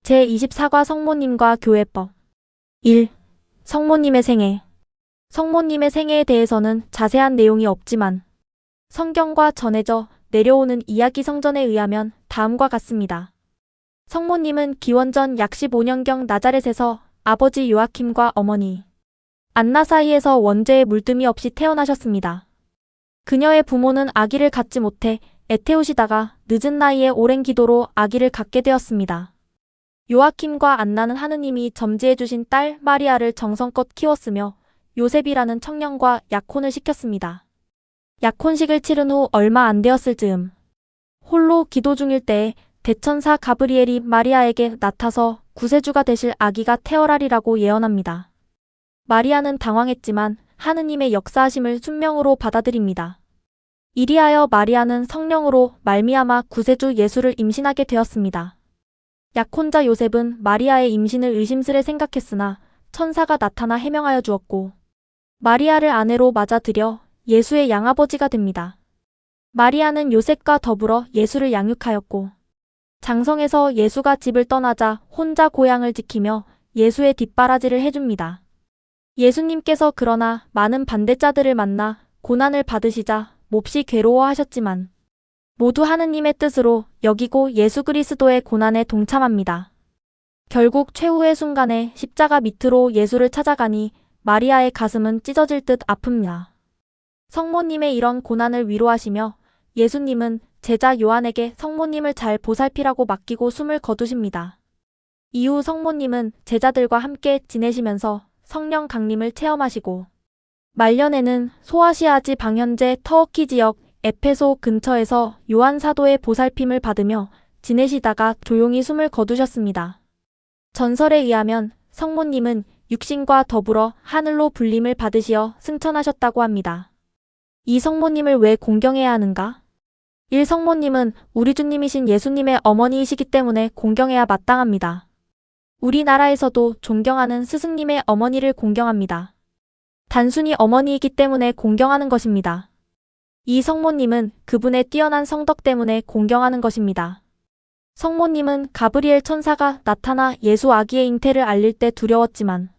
제24과 성모님과 교회법 1. 성모님의 생애. 성모님의 생애에 대해서는 자세한 내용이 없지만 성경과 전해져 내려오는 이야기 성전에 의하면 다음과 같습니다. 성모님은 기원전 약 15년경 나자렛에서 아버지 요아킴과 어머니 안나 사이에서 원죄의 물듬이 없이 태어나셨습니다. 그녀의 부모는 아기를 갖지 못해 애태우시다가 늦은 나이에 오랜 기도로 아기를 갖게 되었습니다. 요아킴과 안나는 하느님이 점지해 주신 딸 마리아를 정성껏 키웠으며 요셉이라는 청년과 약혼을 시켰습니다. 약혼식을 치른 후 얼마 안 되었을 즈음 홀로 기도 중일 때에 대천사 가브리엘이 마리아에게 나타서 구세주가 되실 아기가 태어나리라고 예언합니다. 마리아는 당황했지만 하느님의 역사하심을 순명으로 받아들입니다. 이리하여 마리아는 성령으로 말미암아 구세주 예수를 임신하게 되었습니다. 약혼자 요셉은 마리아의 임신을 의심스레 생각했으나 천사가 나타나 해명하여 주었고 마리아를 아내로 맞아들여 예수의 양아버지가 됩니다. 마리아는 요셉과 더불어 예수를 양육하였고 장성에서 예수가 집을 떠나자 혼자 고향을 지키며 예수의 뒷바라지를 해줍니다. 예수님께서 그러나 많은 반대자들을 만나 고난을 받으시자 몹시 괴로워하셨지만 모두 하느님의 뜻으로 여기고 예수 그리스도의 고난에 동참합니다. 결국 최후의 순간에 십자가 밑으로 예수를 찾아가니 마리아의 가슴은 찢어질 듯 아픕니다. 성모님의 이런 고난을 위로하시며 예수님은 제자 요한에게 성모님을 잘 보살피라고 맡기고 숨을 거두십니다. 이후 성모님은 제자들과 함께 지내시면서 성령 강림을 체험하시고 말년에는 소아시아지 방현제 터키 지역 에페소 근처에서 요한 사도의 보살핌을 받으며 지내시다가 조용히 숨을 거두셨습니다. 전설에 의하면 성모님은 육신과 더불어 하늘로 불림을 받으시어 승천하셨다고 합니다. 이 성모님을 왜 공경해야 하는가? 1. 성모님은 우리 주님이신 예수님의 어머니이시기 때문에 공경해야 마땅합니다. 우리나라에서도 존경하는 스승님의 어머니를 공경합니다. 단순히 어머니이기 때문에 공경하는 것입니다. 이 성모님은 그분의 뛰어난 성덕 때문에 공경하는 것입니다. 성모님은 가브리엘 천사가 나타나 예수 아기의 잉태를 알릴 때 두려웠지만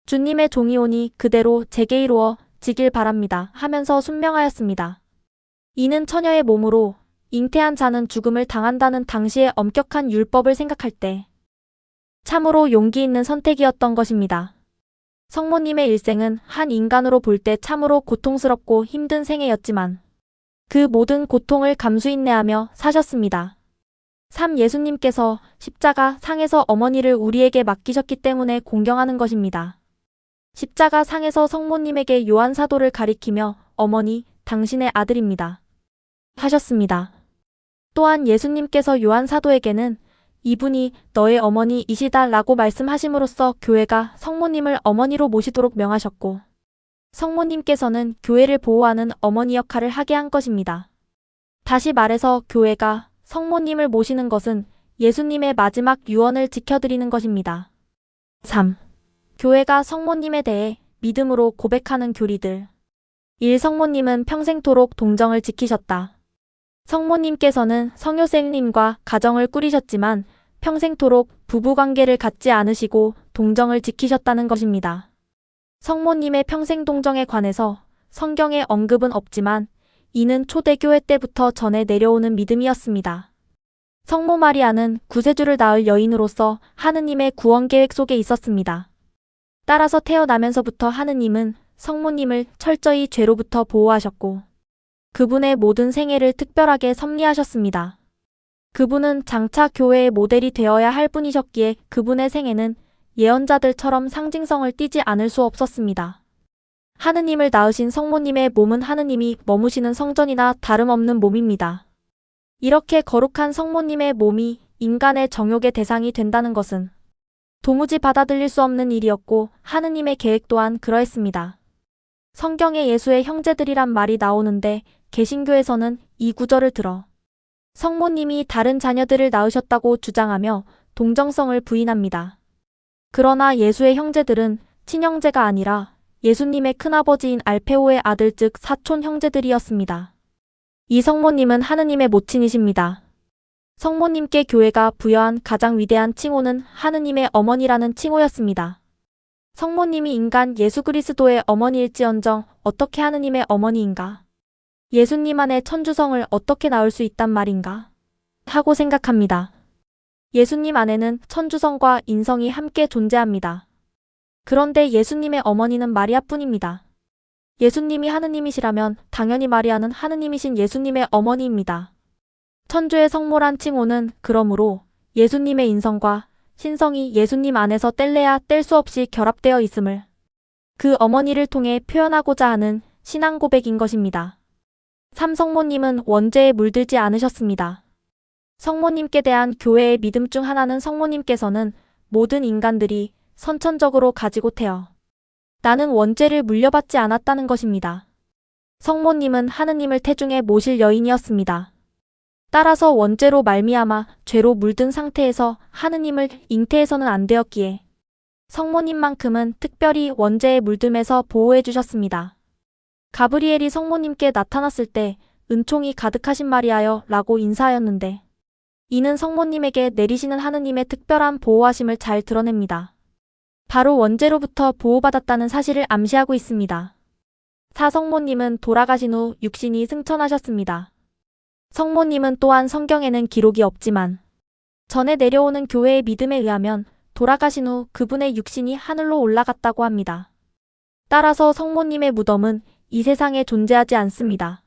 주님의 종이 오니 그대로 제게 이루어 지길 바랍니다 하면서 순명하였습니다. 이는 처녀의 몸으로 잉태한 자는 죽음을 당한다는 당시의 엄격한 율법을 생각할 때 참으로 용기 있는 선택이었던 것입니다. 성모님의 일생은 한 인간으로 볼 때 참으로 고통스럽고 힘든 생애였지만 그 모든 고통을 감수인내하며 사셨습니다. 3. 예수님께서 십자가 상에서 어머니를 우리에게 맡기셨기 때문에 공경하는 것입니다. 십자가 상에서 성모님에게 요한 사도를 가리키며 어머니, 당신의 아들입니다 하셨습니다. 또한 예수님께서 요한 사도에게는 이분이 너의 어머니이시다 라고 말씀하심으로써 교회가 성모님을 어머니로 모시도록 명하셨고 성모님께서는 교회를 보호하는 어머니 역할을 하게 한 것입니다. 다시 말해서 교회가 성모님을 모시는 것은 예수님의 마지막 유언을 지켜드리는 것입니다. 3. 교회가 성모님에 대해 믿음으로 고백하는 교리들. 1. 성모님은 평생토록 동정을 지키셨다. 성모님께서는 성요셉님과 가정을 꾸리셨지만 평생토록 부부관계를 갖지 않으시고 동정을 지키셨다는 것입니다. 성모님의 평생 동정에 관해서 성경에 언급은 없지만 이는 초대교회 때부터 전해 내려오는 믿음이었습니다. 성모 마리아는 구세주를 낳을 여인으로서 하느님의 구원 계획 속에 있었습니다. 따라서 태어나면서부터 하느님은 성모님을 철저히 죄로부터 보호하셨고 그분의 모든 생애를 특별하게 섭리하셨습니다. 그분은 장차 교회의 모델이 되어야 할 분이셨기에 그분의 생애는 예언자들처럼 상징성을 띠지 않을 수 없었습니다. 하느님을 낳으신 성모님의 몸은 하느님이 머무시는 성전이나 다름없는 몸입니다. 이렇게 거룩한 성모님의 몸이 인간의 정욕의 대상이 된다는 것은 도무지 받아들일 수 없는 일이었고 하느님의 계획 또한 그러했습니다. 성경에 예수의 형제들이란 말이 나오는데 개신교에서는 이 구절을 들어 성모님이 다른 자녀들을 낳으셨다고 주장하며 동정성을 부인합니다. 그러나 예수의 형제들은 친형제가 아니라 예수님의 큰아버지인 알페오의 아들 즉 사촌 형제들이었습니다. 이 성모님은 하느님의 모친이십니다. 성모님께 교회가 부여한 가장 위대한 칭호는 하느님의 어머니라는 칭호였습니다. 성모님이 인간 예수 그리스도의 어머니일지언정 어떻게 하느님의 어머니인가? 예수님 안에 천주성을 어떻게 낳을 수 있단 말인가? 하고 생각합니다. 예수님 안에는 천주성과 인성이 함께 존재합니다. 그런데 예수님의 어머니는 마리아뿐입니다. 예수님이 하느님이시라면 당연히 마리아는 하느님이신 예수님의 어머니입니다. 천주의 성모란 칭호는 그러므로 예수님의 인성과 신성이 예수님 안에서 뗄래야 뗄 수 없이 결합되어 있음을 그 어머니를 통해 표현하고자 하는 신앙 고백인 것입니다. 삼성모님은 원죄에 물들지 않으셨습니다. 성모님께 대한 교회의 믿음 중 하나는 성모님께서는 모든 인간들이 선천적으로 가지고 태어 나는 원죄를 물려받지 않았다는 것입니다. 성모님은 하느님을 태중에 모실 여인이었습니다. 따라서 원죄로 말미암아 죄로 물든 상태에서 하느님을 잉태해서는 안 되었기에 성모님만큼은 특별히 원죄에 물듦에서 보호해 주셨습니다. 가브리엘이 성모님께 나타났을 때 은총이 가득하신 마리아여 라고 인사하였는데 이는 성모님에게 내리시는 하느님의 특별한 보호하심을 잘 드러냅니다. 바로 원죄로부터 보호받았다는 사실을 암시하고 있습니다. 사성모님은 돌아가신 후 육신이 승천하셨습니다. 성모님은 또한 성경에는 기록이 없지만 전에 내려오는 교회의 믿음에 의하면 돌아가신 후 그분의 육신이 하늘로 올라갔다고 합니다. 따라서 성모님의 무덤은 이 세상에 존재하지 않습니다.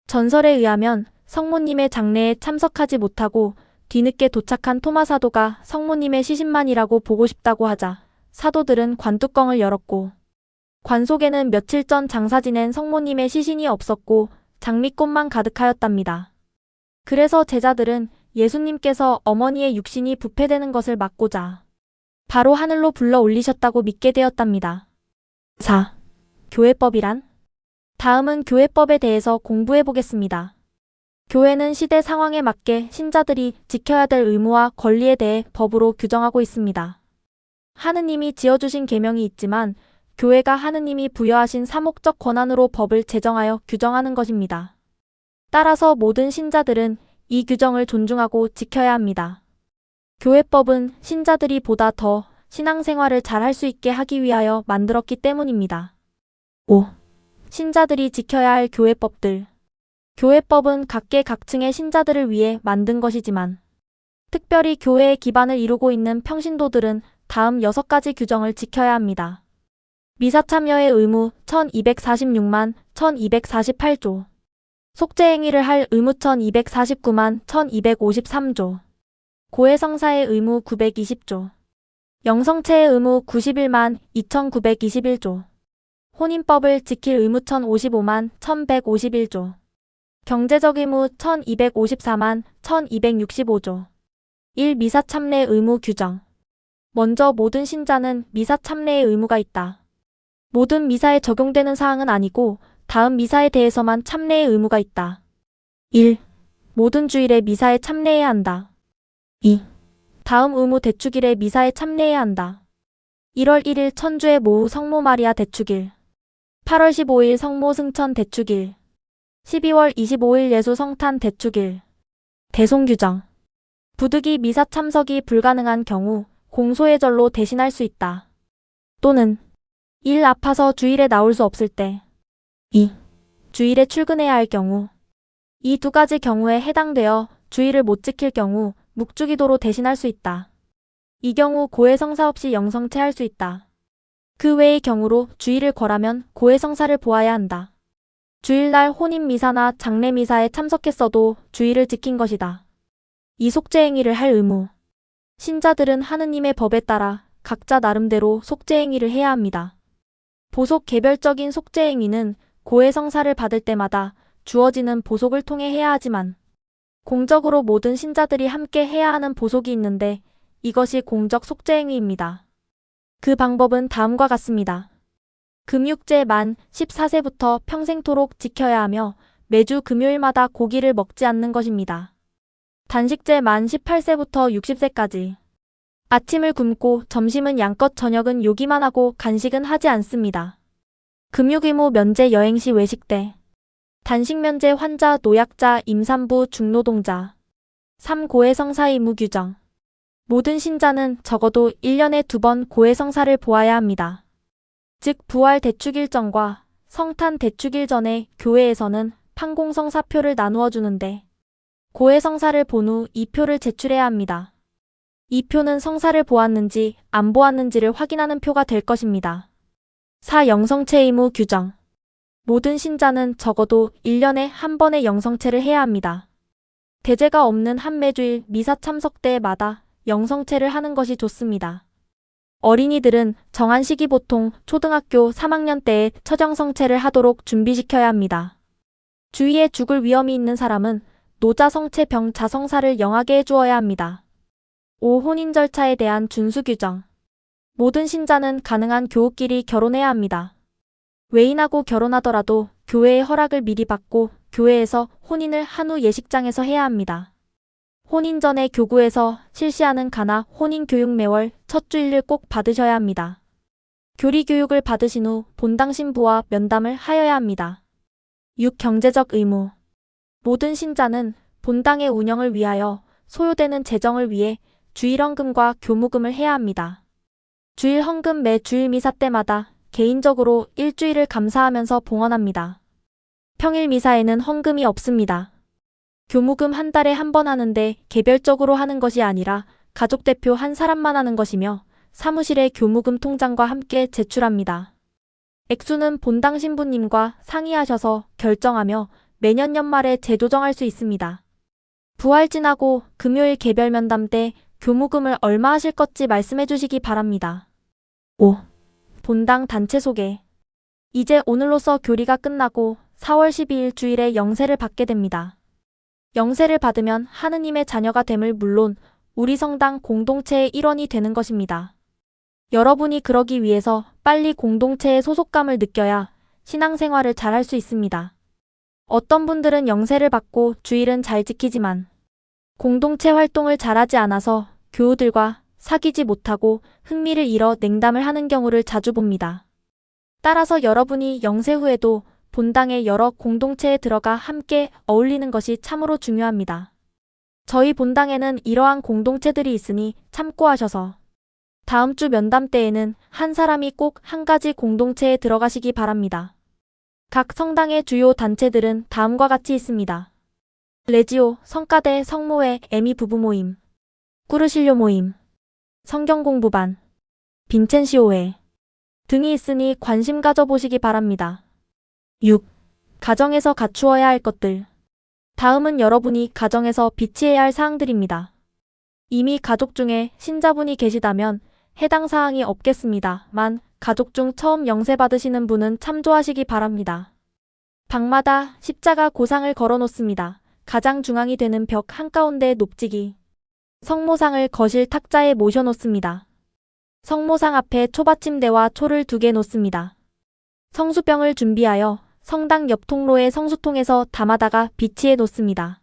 전설에 의하면 성모님의 장례에 참석하지 못하고 뒤늦게 도착한 토마 사도가 성모님의 시신만이라고 보고 싶다고 하자 사도들은 관뚜껑을 열었고 관 속에는 며칠 전 장사 지낸 성모님의 시신이 없었고 장미꽃만 가득하였답니다. 그래서 제자들은 예수님께서 어머니의 육신이 부패되는 것을 막고자 바로 하늘로 불러 올리셨다고 믿게 되었답니다. 4. 교회법이란? 다음은 교회법에 대해서 공부해 보겠습니다. 교회는 시대 상황에 맞게 신자들이 지켜야 될 의무와 권리에 대해 법으로 규정하고 있습니다. 하느님이 지어주신 계명이 있지만 교회가 하느님이 부여하신 사목적 권한으로 법을 제정하여 규정하는 것입니다. 따라서 모든 신자들은 이 규정을 존중하고 지켜야 합니다. 교회법은 신자들이 보다 더 신앙생활을 잘 할 수 있게 하기 위하여 만들었기 때문입니다. 5. 신자들이 지켜야 할 교회법들. 교회법은 각계각층의 신자들을 위해 만든 것이지만 특별히 교회의 기반을 이루고 있는 평신도들은 다음 6가지 규정을 지켜야 합니다. 미사 참여의 의무 1246만 1248조 속죄행위를 할 의무 1249만 1253조 고해성사의 의무 920조 영성체의 의무 91만 2921조 혼인법을 지킬 의무 1055만 1151조 경제적 의무 1254만 1265조 1. 미사 참례 의무 규정. 먼저 모든 신자는 미사 참례의 의무가 있다. 모든 미사에 적용되는 사항은 아니고 다음 미사에 대해서만 참례의 의무가 있다. 1. 모든 주일에 미사에 참례해야 한다. 2. 다음 의무 대축일에 미사에 참례해야 한다. 1월 1일 천주의 모후 성모 마리아 대축일 8월 15일 성모 승천 대축일 12월 25일 예수 성탄 대축일 대송규정 부득이 미사 참석이 불가능한 경우 공소의 절로 대신할 수 있다. 또는 1. 아파서 주일에 나올 수 없을 때 2. 주일에 출근해야 할 경우 이 2가지 경우에 해당되어 주일을 못 지킬 경우 묵주기도로 대신할 수 있다. 이 경우 고해성사 없이 영성체할 수 있다. 그 외의 경우로 주일을 거라면 고해성사를 보아야 한다. 주일날 혼인미사나 장례미사에 참석했어도 주일을 지킨 것이다. 이 속죄행위를 할 의무. 신자들은 하느님의 법에 따라 각자 나름대로 속죄행위를 해야 합니다. 보속 개별적인 속죄행위는 고해성사를 받을 때마다 주어지는 보속을 통해 해야 하지만 공적으로 모든 신자들이 함께 해야 하는 보속이 있는데 이것이 공적 속죄행위입니다. 그 방법은 다음과 같습니다. 금육제 만 14세부터 평생토록 지켜야 하며 매주 금요일마다 고기를 먹지 않는 것입니다. 단식제 만 18세부터 60세까지 아침을 굶고 점심은 양껏 저녁은 요기만 하고 간식은 하지 않습니다. 금육의무 면제 여행시 외식 때 단식 면제 환자, 노약자, 임산부, 중노동자 3. 고해성사 의무 규정. 모든 신자는 적어도 1년에 2번 고해성사를 보아야 합니다. 즉 부활 대축일전과 성탄 대축일 전에 교회에서는 판공성사표를 나누어 주는데 고해성사를 본 후 이 표를 제출해야 합니다. 이 표는 성사를 보았는지 안 보았는지를 확인하는 표가 될 것입니다. 4. 영성체 의무 규정. 모든 신자는 적어도 1년에 한 번의 영성체를 해야 합니다. 대제가 없는 한매주일 미사 참석 때마다 영성체를 하는 것이 좋습니다. 어린이들은 정한 시기 보통 초등학교 3학년 때에 첫영성체를 하도록 준비시켜야 합니다. 주위에 죽을 위험이 있는 사람은 노자성체 병자성사를 영하게 해주어야 합니다. 5. 혼인 절차에 대한 준수 규정. 모든 신자는 가능한 교우끼리 결혼해야 합니다. 외인하고 결혼하더라도 교회의 허락을 미리 받고 교회에서 혼인을 한 후 예식장에서 해야 합니다. 혼인 전에 교구에서 실시하는 가나 혼인 교육 매월 첫 주일을 꼭 받으셔야 합니다. 교리 교육을 받으신 후 본당 신부와 면담을 하여야 합니다. 6. 경제적 의무. 모든 신자는 본당의 운영을 위하여 소요되는 재정을 위해 주일헌금과 교무금을 해야 합니다. 주일헌금 매 주일 미사 때마다 개인적으로 일주일을 감사하면서 봉헌합니다. 평일 미사에는 헌금이 없습니다. 교무금 한 달에 한 번 하는데 개별적으로 하는 것이 아니라 가족 대표 한 사람만 하는 것이며 사무실에 교무금 통장과 함께 제출합니다. 액수는 본당 신부님과 상의하셔서 결정하며 매년 연말에 재조정할 수 있습니다. 부활 지나고 금요일 개별 면담 때 교무금을 얼마 하실 건지 말씀해 주시기 바랍니다. 5. 본당 단체 소개. 이제 오늘로써 교리가 끝나고 4월 12일 주일에 영세를 받게 됩니다. 영세를 받으면 하느님의 자녀가 됨을 물론 우리 성당 공동체의 일원이 되는 것입니다. 여러분이 그러기 위해서 빨리 공동체의 소속감을 느껴야 신앙생활을 잘할 수 있습니다. 어떤 분들은 영세를 받고 주일은 잘 지키지만 공동체 활동을 잘하지 않아서 교우들과 사귀지 못하고 흥미를 잃어 냉담을 하는 경우를 자주 봅니다. 따라서 여러분이 영세 후에도 본당의 여러 공동체에 들어가 함께 어울리는 것이 참으로 중요합니다. 저희 본당에는 이러한 공동체들이 있으니 참고하셔서 다음 주 면담 때에는 한 사람이 꼭 한 가지 공동체에 들어가시기 바랍니다. 각 성당의 주요 단체들은 다음과 같이 있습니다. 레지오, 성가대, 성모회, 애미 부부 모임, 꾸르실료 모임, 성경공부반, 빈첸시오회 등이 있으니 관심 가져보시기 바랍니다. 6. 가정에서 갖추어야 할 것들. 다음은 여러분이 가정에서 비치해야 할 사항들입니다. 이미 가족 중에 신자분이 계시다면 해당 사항이 없겠습니다만 가족 중 처음 영세 받으시는 분은 참조하시기 바랍니다. 방마다 십자가 고상을 걸어 놓습니다. 가장 중앙이 되는 벽 한가운데 높지기. 성모상을 거실 탁자에 모셔 놓습니다. 성모상 앞에 초받침대와 초를 2개 놓습니다. 성수병을 준비하여 성당 옆 통로의 성수통에서 담아다가 비치해 놓습니다.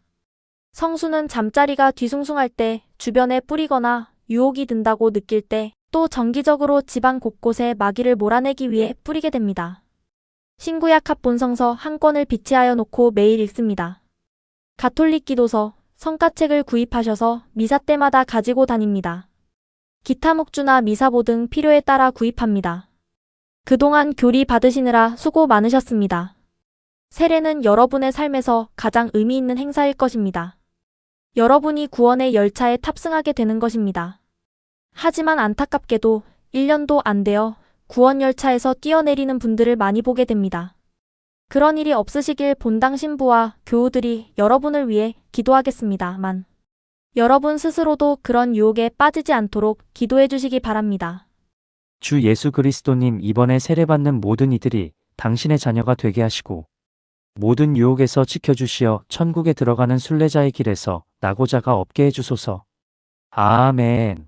성수는 잠자리가 뒤숭숭할 때 주변에 뿌리거나 유혹이 든다고 느낄 때 또 정기적으로 집안 곳곳에 마귀를 몰아내기 위해 뿌리게 됩니다. 신구약 합본성서 한 권을 비치하여 놓고 매일 읽습니다. 가톨릭 기도서, 성가책을 구입하셔서 미사 때마다 가지고 다닙니다. 기타 묵주나 미사보 등 필요에 따라 구입합니다. 그동안 교리 받으시느라 수고 많으셨습니다. 세례는 여러분의 삶에서 가장 의미 있는 행사일 것입니다. 여러분이 구원의 열차에 탑승하게 되는 것입니다. 하지만 안타깝게도 1년도 안 되어 구원 열차에서 뛰어내리는 분들을 많이 보게 됩니다. 그런 일이 없으시길 본당 신부와 교우들이 여러분을 위해 기도하겠습니다만 여러분 스스로도 그런 유혹에 빠지지 않도록 기도해 주시기 바랍니다. 주 예수 그리스도님, 이번에 세례받는 모든 이들이 당신의 자녀가 되게 하시고 모든 유혹에서 지켜주시어 천국에 들어가는 순례자의 길에서 낙오자가 없게 해주소서. 아멘.